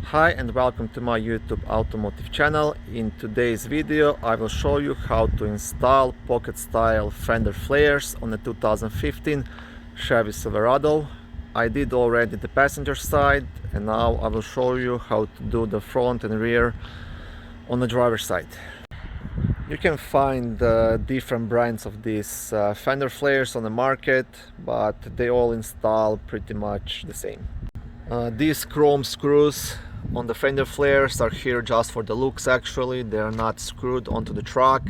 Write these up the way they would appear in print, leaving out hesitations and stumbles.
Hi and welcome to my YouTube automotive channel. In today's video I will show you how to install pocket style fender flares on a 2015 Chevy Silverado. I did already the passenger side and now I will show you how to do the front and rear on the driver's side. You can find different brands of these fender flares on the market, but they all install pretty much the same. These chrome screws on the fender flares are here just for the looks. Actually, they are not screwed onto the truck.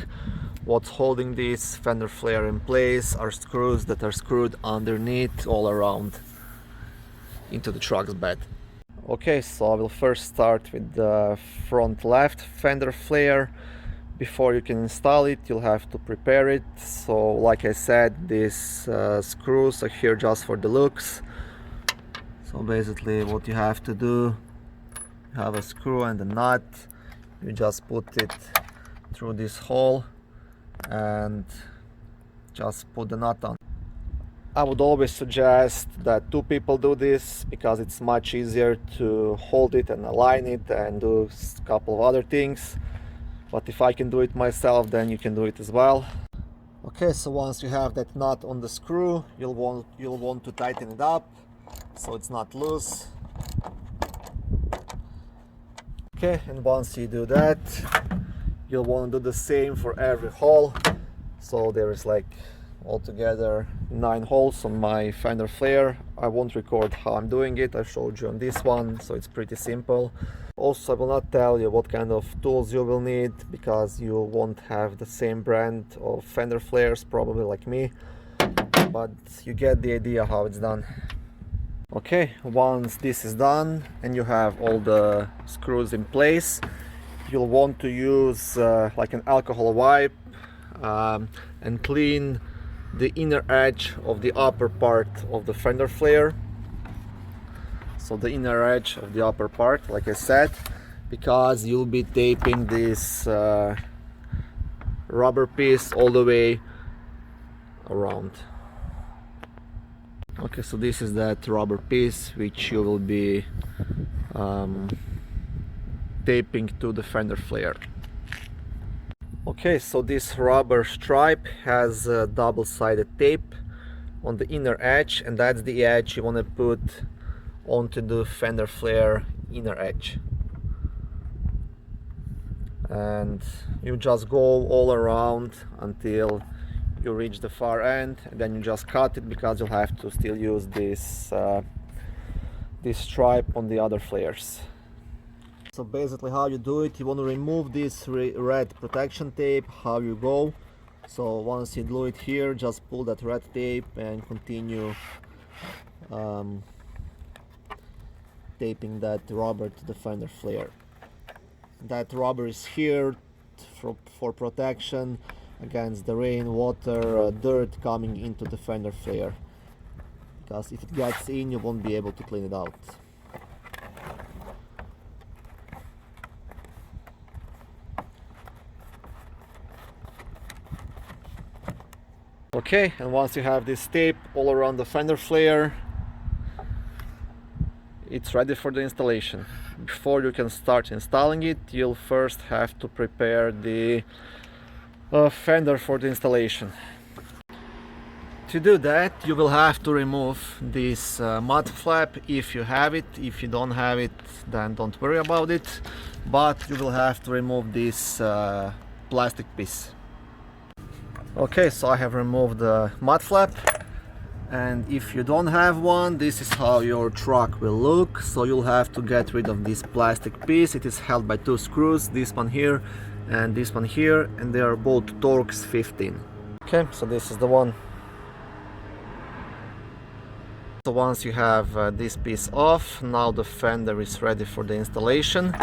What's holding this fender flare in place are screws that are screwed underneath all around into the truck's bed. Okay, so I will first start with the front left fender flare. Before you can install it, you'll have to prepare it. So like I said, these screws are here just for the looks. So basically what you have to do, you have a screw and a nut, you just put it through this hole and just put the nut on. I would always suggest that two people do this because it's much easier to hold it and align it and do a couple of other things. But if I can do it myself, then you can do it as well. Okay, so once you have that nut on the screw, you'll want to tighten it up so it's not loose. Okay, and once you do that, you'll want to do the same for every hole. So there is like altogether 9 holes on my fender flare. I won't record how I'm doing it, I showed you on this one, so it's pretty simple. Also, I will not tell you what kind of tools you will need because you won't have the same brand of fender flares, probably like me, but you get the idea how it's done. Okay, once this is done and you have all the screws in place, you'll want to use like an alcohol wipe and clean the inner edge of the upper part of the fender flare. So the inner edge of the upper part, like I said, because you'll be taping this rubber piece all the way around. Okay, so this is that rubber piece which you will be taping to the fender flare. Okay, so this rubber stripe has a double-sided tape on the inner edge, and that's the edge you want to put onto the fender flare inner edge. And you just go all around until you reach the far end, and then you just cut it because you'll have to still use this this stripe on the other flares. So basically how you do it, you want to remove this red protection tape. How you go, so once you glue it here, just pull that red tape and continue taping that rubber to the fender flare. That rubber is here for protection against the rain, water, dirt coming into the fender flare, because if it gets in, you won't be able to clean it out. Okay, and once you have this tape all around the fender flare, it's ready for the installation. Before you can start installing it, you'll first have to prepare the fender for the installation. To do that, you will have to remove this mud flap if you have it. If you don't have it, then don't worry about it, but you will have to remove this plastic piece. Okay, so I have removed the mud flap, and if you don't have one, this is how your truck will look. So you'll have to get rid of this plastic piece. It is held by 2 screws, this one here and this one here, and they are both Torx 15. Okay, so this is the one. So once you have this piece off, now the fender is ready for the installation.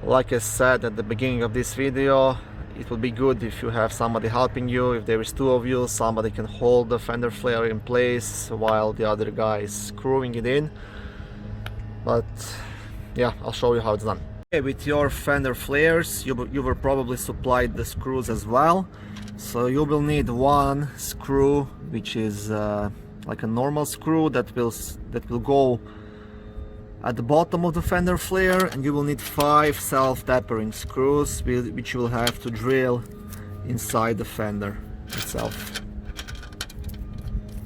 Like I said at the beginning of this video, it would be good if you have somebody helping you. If there is 2 of you, somebody can hold the fender flare in place while the other guy is screwing it in. But yeah, I'll show you how it's done. Okay, with your fender flares, you were probably supplied the screws as well. So you will need 1 screw, which is like a normal screw that will go at the bottom of the fender flare, and you will need 5 self-tapering screws which you will have to drill inside the fender itself.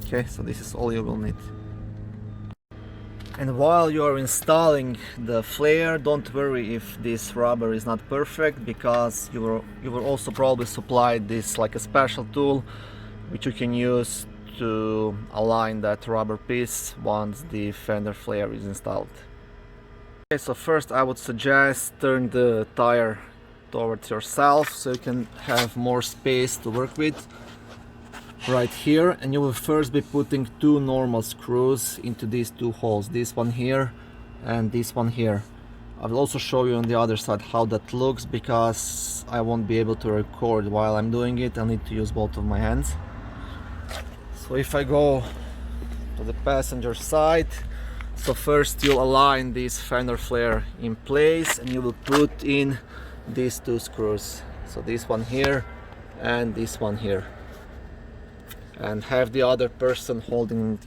Okay, so this is all you will need. And while you are installing the flare, don't worry if this rubber is not perfect, because you will also probably supply this like a special tool which you can use to align that rubber piece once the fender flare is installed. Okay, so first I would suggest turn the tire towards yourself so you can have more space to work with right here, and you will first be putting 2 normal screws into these 2 holes, this one here and this one here. I will also show you on the other side how that looks, because I won't be able to record while I'm doing it. I'll need to use both of my hands. So if I go to the passenger side, so first you'll align this fender flare in place, and you will put in these 2 screws, so this one here and this one here, and have the other person holding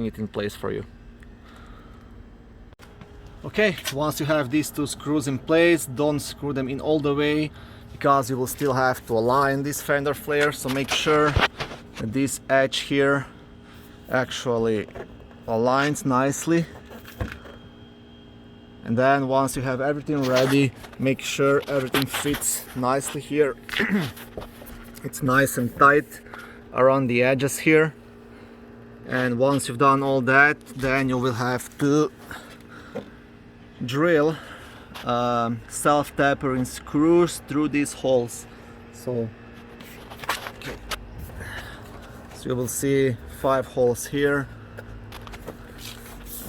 it in place for you. Okay, once you have these 2 screws in place, don't screw them in all the way, because you will still have to align this fender flare. So make sure that this edge here actually aligns nicely, and then once you have everything ready, make sure everything fits nicely here. It's nice and tight around the edges here, and once you've done all that, then you will have to drill self-tapering screws through these holes. So you will see 5 holes here,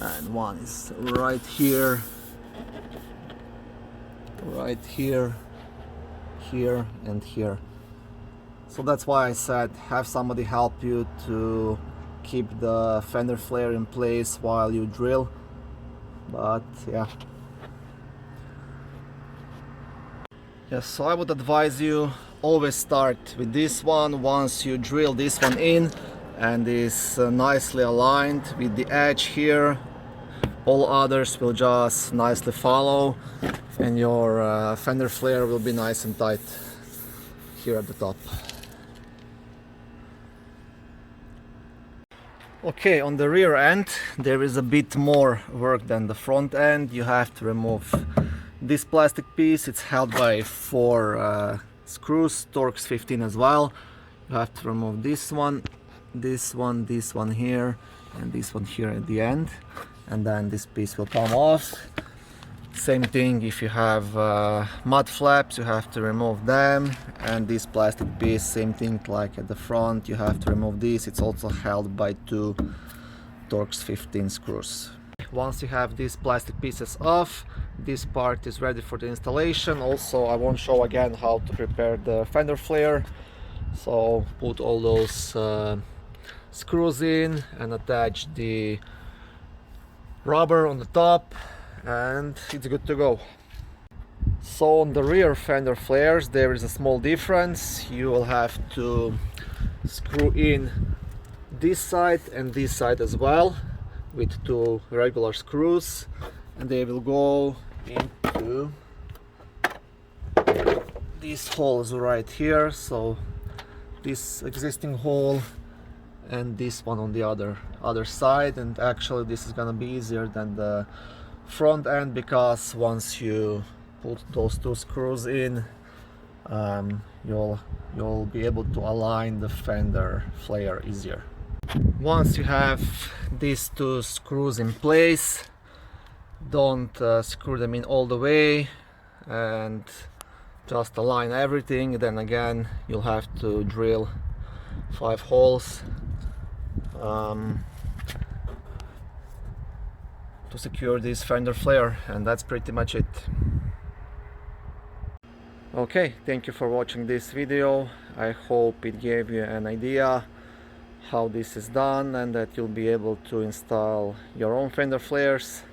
and one is right here, here and here. So that's why I said have somebody help you to keep the fender flare in place while you drill. But yeah. Yes, so I would advise you always start with this one. Once you drill this one in and is nicely aligned with the edge here, all others will just nicely follow, and your fender flare will be nice and tight here at the top. Okay, on the rear end there is a bit more work than the front end. You have to remove this plastic piece. It's held by 4 screws, Torx 15 as well. You have to remove this one here, and this one here at the end, and then this piece will come off. Same thing if you have mud flaps, you have to remove them, and this plastic piece, same thing like at the front, you have to remove this. It's also held by 2 Torx 15 screws. Once you have these plastic pieces off, this part is ready for the installation. Also, I won't show again how to prepare the fender flare. So put all those screws in and attach the rubber on the top, and it's good to go. So on the rear fender flares there is a small difference. You will have to screw in this side and this side as well with 2 regular screws, and they will go into these holes right here. So this existing hole and this one on the other side, and actually this is gonna be easier than the front end, because once you put those 2 screws in, you'll be able to align the fender flare easier. Once you have these 2 screws in place, don't screw them in all the way, and just align everything. Then again you'll have to drill 5 holes to secure this fender flare, and that's pretty much it. Okay, thank you for watching this video. I hope it gave you an idea how this is done, and that you'll be able to install your own fender flares.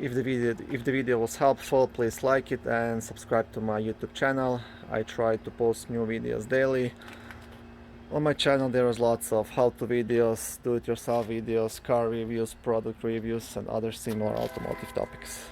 If the video was helpful, please like it and subscribe to my YouTube channel. I try to post new videos daily. On my channel there is lots of how-to videos, do-it-yourself videos, car reviews, product reviews and other similar automotive topics.